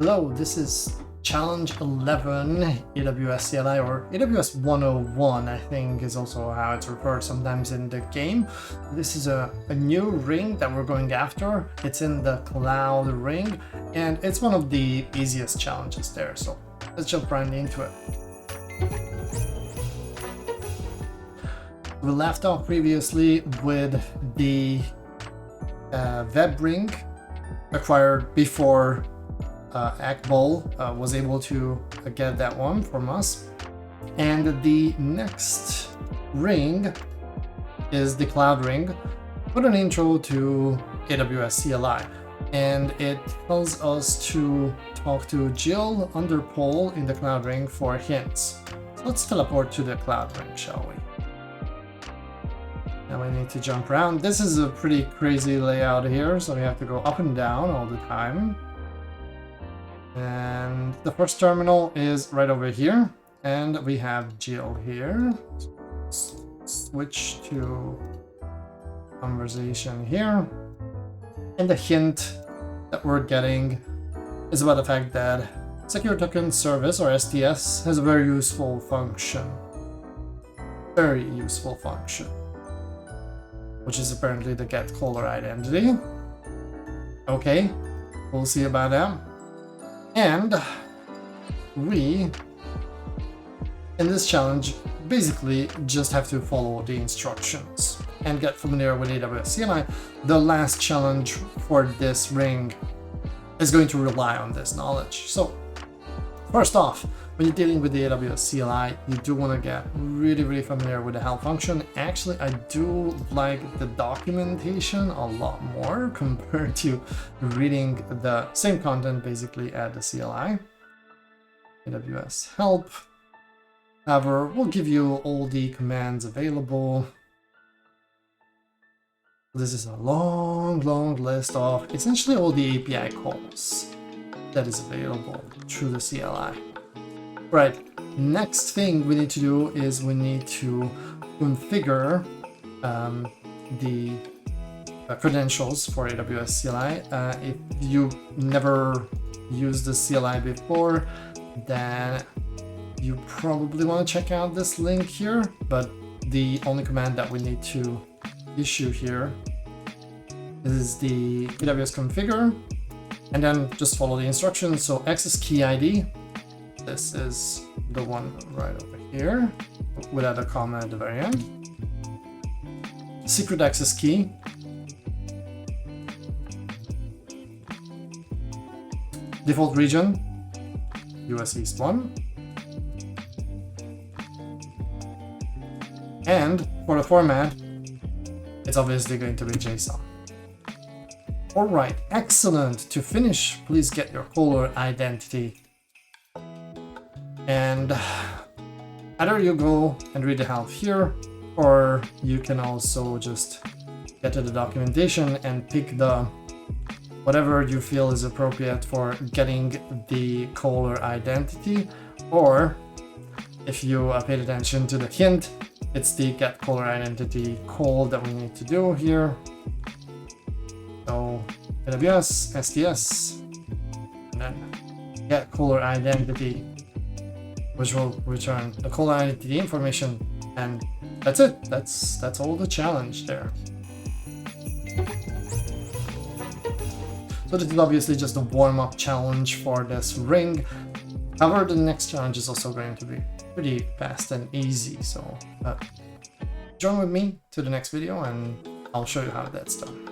Hello, this is Challenge 11 AWS CLI, or AWS 101, I think is also how it's referred sometimes in the game. This is a new ring that we're going after. It's in the cloud ring, and it's one of the easiest challenges there. So let's jump right into it. We left off previously with the web ring acquired before Akbol was able to get that one from us. And the next ring is the cloud ring with an intro to AWS CLI. And it tells us to talk to Jill under poll in the cloud ring for hints. So let's teleport to the cloud ring, shall we? Now we need to jump around. This is a pretty crazy layout here, so we have to go up and down all the time. And the first terminal is right over here, and we have Jill here. Switch to conversation here. And the hint that we're getting is about the fact that Secure Token Service, or STS, has a very useful function. Very useful function. Which is apparently the get caller identity. Okay, we'll see about that. And we, in this challenge, basically just have to follow the instructions and get familiar with AWS CLI. The last challenge for this ring is going to rely on this knowledge. So first off, when you're dealing with the AWS CLI, you do want to get really familiar with the help function. Actually, I do like the documentation a lot more compared to reading the same content basically at the CLI. AWS help. However, we'll give you all the commands available. This is a long list of essentially all the API calls that is available through the CLI. Right, next thing we need to do is we need to configure the credentials for AWS CLI. If you never used the CLI before, then you probably want to check out this link here, but the only command that we need to issue here is the AWS configure, and then just follow the instructions. So access key ID. This is the one right over here, without a comma at the very end. Secret access key. Default region, US East 1. And for the format, it's obviously going to be JSON. All right, excellent. To finish, please get your caller identity. And either you go and read the help here, or you can also just get to the documentation and pick the whatever you feel is appropriate for getting the caller identity. Or if you paid attention to the hint, it's the get caller identity call that we need to do here. So AWS, STS, and then get caller identity, which will return the caller identity information, and that's it. That's all the challenge there. So this is obviously just a warm-up challenge for this ring. However, the next challenge is also going to be pretty fast and easy. So join with me to the next video, and I'll show you how that's done.